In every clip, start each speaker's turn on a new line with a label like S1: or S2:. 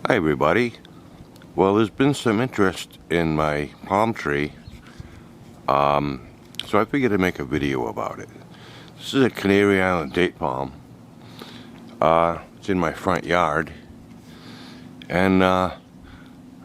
S1: Hi everybody. Well, there's been some interest in my palm tree, so I figured I'd make a video about it. This is a Canary Island Date Palm. It's in my front yard, and I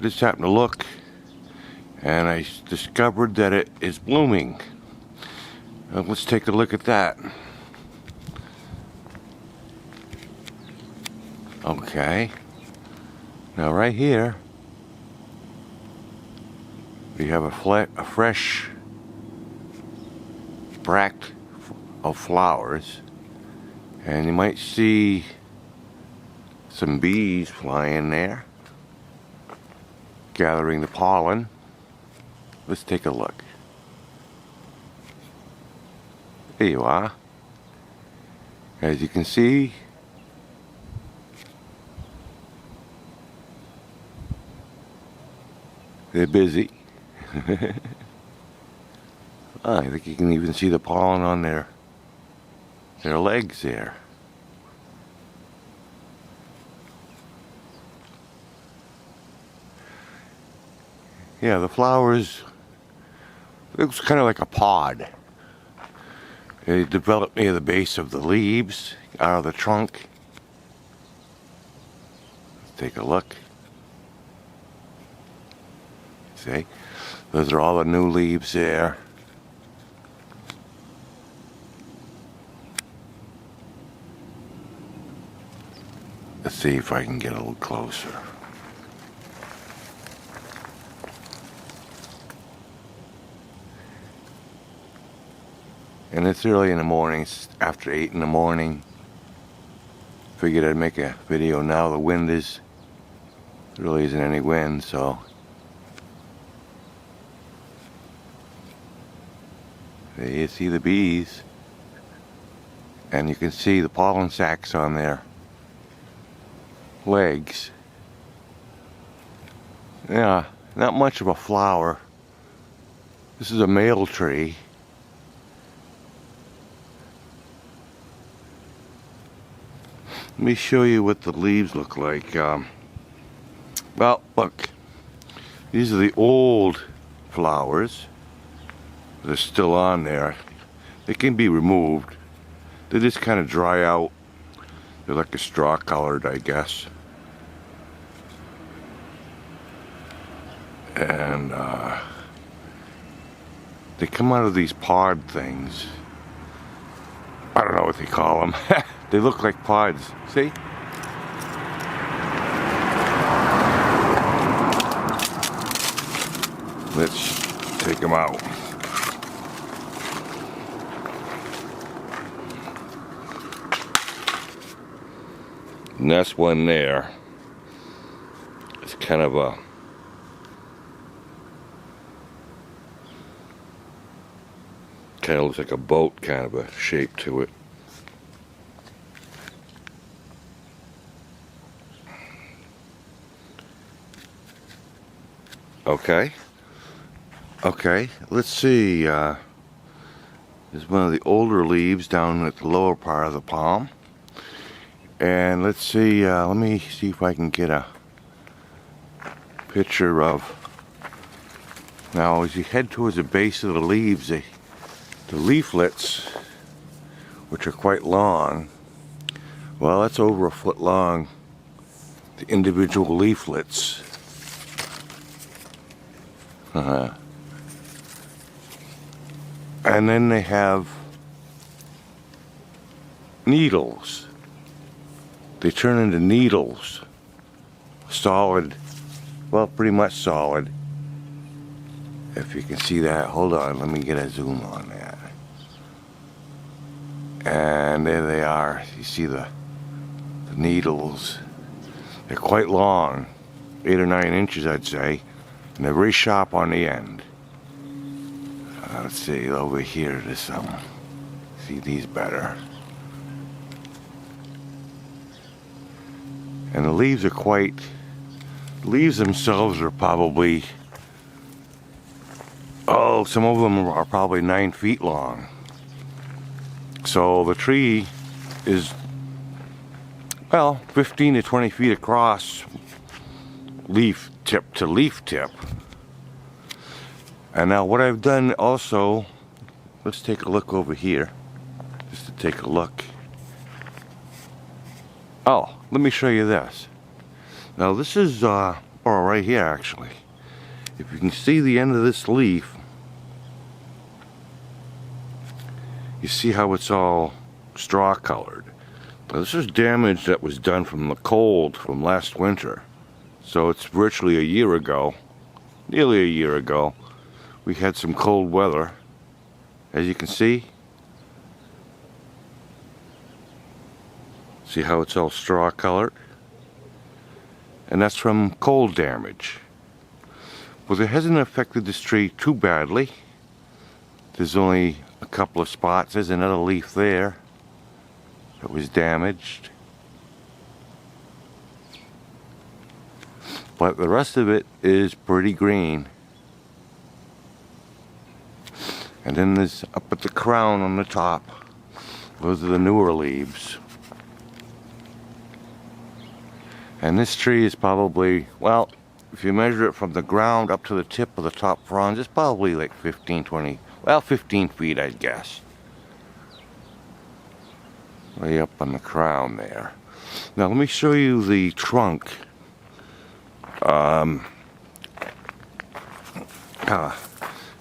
S1: just happened to look, and I discovered that it is blooming. Let's take a look at that. Okay. Now right here, we have a fresh bract of flowers, and you might see some bees flying there, gathering the pollen. Let's take a look. There you are. As you can see, they're busy. I think you can even see the pollen on their legs there. Yeah, the flowers, it looks kind of like a pod. They develop near the base of the leaves, out of the trunk. Let's take a look. See? Those are all the new leaves there. Let's see if I can get a little closer. And it's early in the morning, it's after 8 in the morning. Figured I'd make a video now. The wind there really isn't any wind, so. There you see the bees. And you can see the pollen sacs on their legs. Yeah, not much of a flower. This is a male tree. Let me show you what the leaves look like. Well, look. These are the old flowers. They're still on there. They can be removed. They just kind of dry out. They're like a straw colored, I guess. And they come out of these pod things. I don't know what they call them. They look like pods. See? Let's take them out. And that's one there. It's kind of a looks like a boat kind of a shape to it. Okay, let's see. There's one of the older leaves down at the lower part of the palm. And let's see, let me see if I can get a picture of. Now, as you head towards the base of the leaves, the leaflets, which are quite long, well, that's over a foot long, the individual leaflets. And then they have needles. They turn into needles. Solid. Well, pretty much solid. If you can see that. Hold on, let me get a zoom on that. And there they are. You see the needles. They're quite long. 8 or 9 inches, I'd say. And they're very sharp on the end. Let's see, over here there's some. See these better. And the leaves are quite, the leaves themselves are probably, some of them are probably 9 feet long. So the tree is, well, 15 to 20 feet across leaf tip to leaf tip. And now what I've done also, let's take a look over here, just to take a look. Oh, let me show you this. Now this is, right here actually. If you can see the end of this leaf, you see how it's all straw colored. Now this is damage that was done from the cold from last winter. So it's virtually a year ago, nearly a year ago. We had some cold weather, as you can see. See how it's all straw colored? And that's from cold damage. Well, it hasn't affected this tree too badly. There's only a couple of spots. There's another leaf there that was damaged. But the rest of it is pretty green. And then there's up at the crown on the top. Those are the newer leaves. And this tree is probably, well, if you measure it from the ground up to the tip of the top fronds, it's probably like 15 feet, I'd guess. Way up on the crown there. Now let me show you the trunk.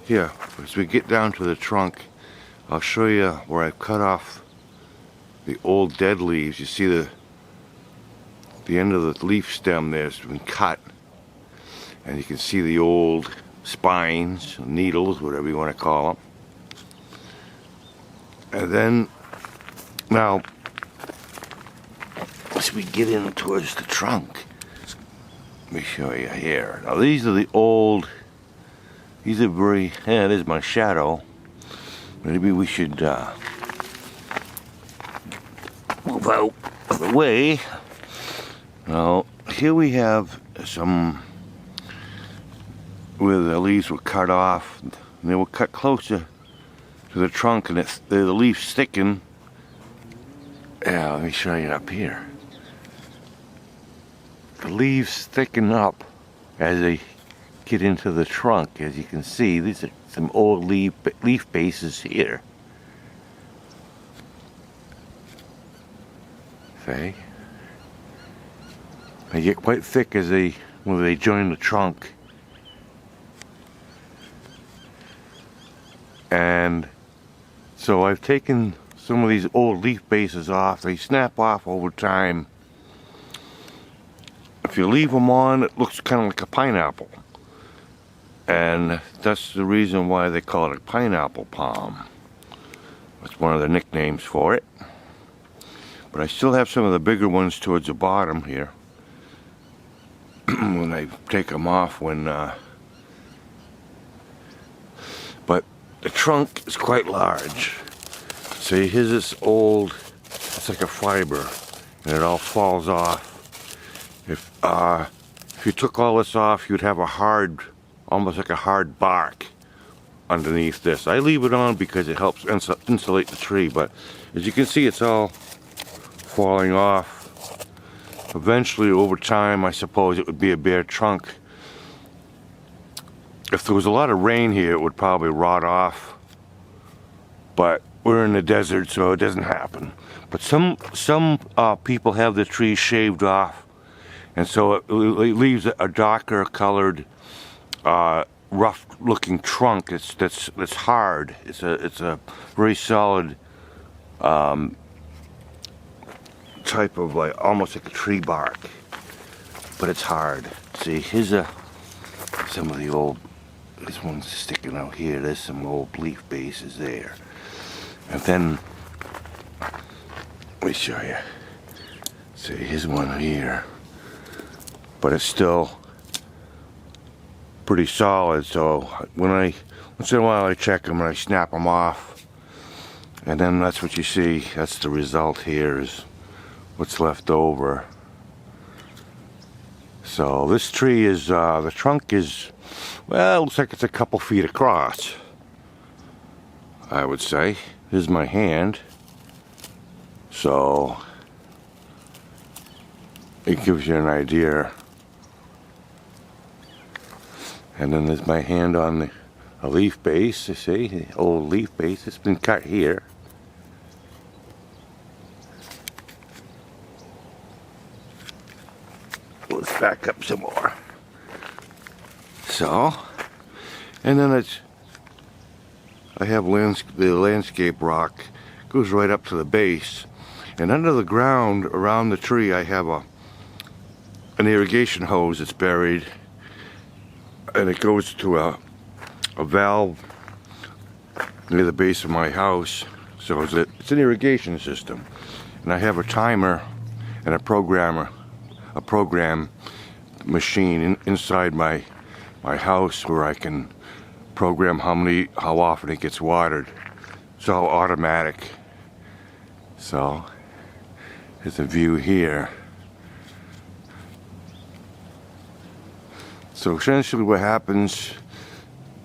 S1: Here, as we get down to the trunk, I'll show you where I've cut off the old dead leaves. You see the end of the leaf stem there's been cut, and you can see the old spines, needles, whatever you want to call them. And then, now, as we get in towards the trunk, let me show you here. Now these are the old, these are very, yeah, there's my shadow. Maybe we should move out of the way. Now, here we have some where the leaves were cut off. And they were cut closer to the trunk, and the leaves sticking. Yeah, let me show you up here. The leaves sticking up as they get into the trunk. As you can see, these are some old leaf bases here. See? They get quite thick as when they join the trunk. And so I've taken some of these old leaf bases off. They snap off over time. If you leave them on, it looks kind of like a pineapple. And that's the reason why they call it a pineapple palm. That's one of the nicknames for it. But I still have some of the bigger ones towards the bottom here. When I take them off, but the trunk is quite large. See, here's this old, it's like a fiber, and it all falls off. If you took all this off, you'd have a hard, almost like a hard bark underneath this. I leave it on because it helps insulate the tree, but as you can see, it's all falling off. Eventually, over time, I suppose it would be a bare trunk. If there was a lot of rain here, it would probably rot off. But we're in the desert, so it doesn't happen. But some people have the trees shaved off, and so it leaves a darker colored, rough-looking trunk. That's hard. It's a very solid type of, like, almost like a tree bark, but it's hard. See, here's some of the old, this one's sticking out here. There's some old leaf bases there. And then, let me show you. See, here's one here, but it's still pretty solid. So once in a while I check them and I snap them off, and then that's what you see. That's the result here, is what's left over. So this tree is, the trunk is, well, it looks like it's a couple feet across, I would say. Here's my hand. So it gives you an idea And then there's my hand on a leaf base, you see, the old leaf base. It's been cut here. Let's back up some more. So, and then I have the landscape rock goes right up to the base, and under the ground around the tree I have an irrigation hose that's buried, and it goes to a valve near the base of my house. So it's an irrigation system, and I have a timer and a program machine inside my house where I can program how often it gets watered. It's all automatic. So there's a view here. So essentially what happens,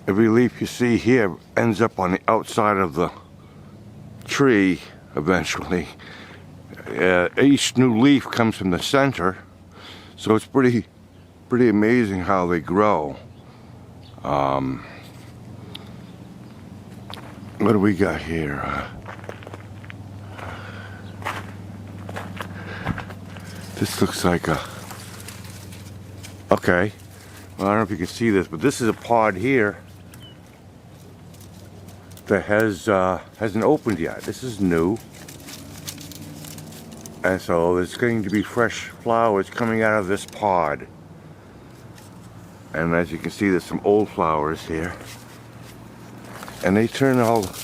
S1: every leaf you see here ends up on the outside of the tree eventually. Each new leaf comes from the center, so it's pretty amazing how they grow. What do we got here? This looks like okay. Well, I don't know if you can see this, but this is a pod here that hasn't opened yet. This is new. And so there's going to be fresh flowers coming out of this pod. And as you can see, there's some old flowers here. And they turn all, let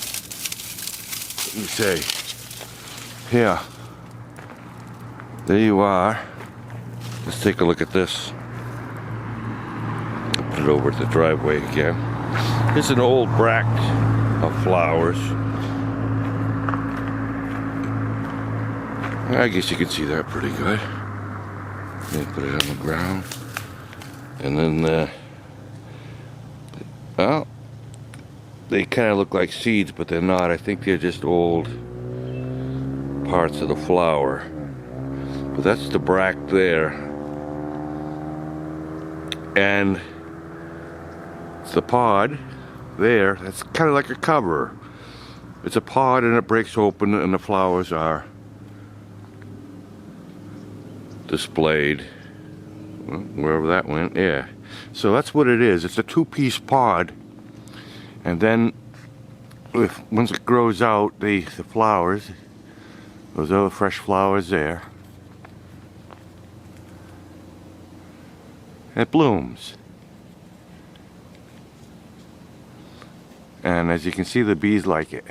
S1: me say, here. There you are. Let's take a look at this. I'll put it over at the driveway again. It's an old bract of flowers. I guess you can see that pretty good. Then put it on the ground. And then, well, they kind of look like seeds, but they're not. I think they're just old parts of the flower. But that's the bract there. And it's the pod there. That's kind of like a cover. It's a pod and it breaks open and the flowers are displayed. Wherever that went, yeah. So that's what it is. It's a two-piece pod. And then once it grows out, the flowers, those other fresh flowers there, it blooms. And as you can see, the bees like it.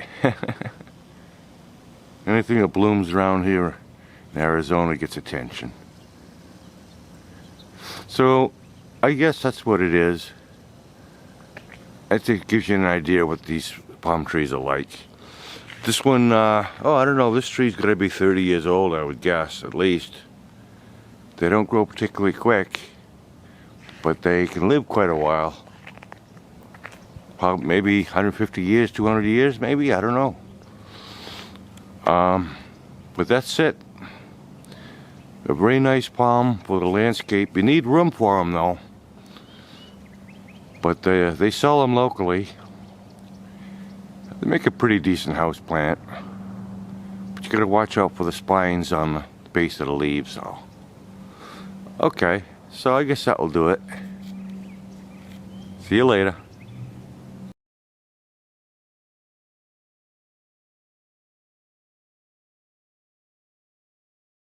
S1: Anything that blooms around here in Arizona gets attention. So I guess that's what it is. I think it gives you an idea what these palm trees are like. This one, oh, I don't know, this tree's gonna be 30 years old, I would guess, at least. They don't grow particularly quick, but they can live quite a while. Probably maybe 150 years, 200 years, maybe, I don't know. But that's it. A very nice palm for the landscape. You need room for them though. But they sell them locally. They make a pretty decent house plant. But you gotta watch out for the spines on the base of the leaves. So. Okay, so I guess that'll do it. See you later.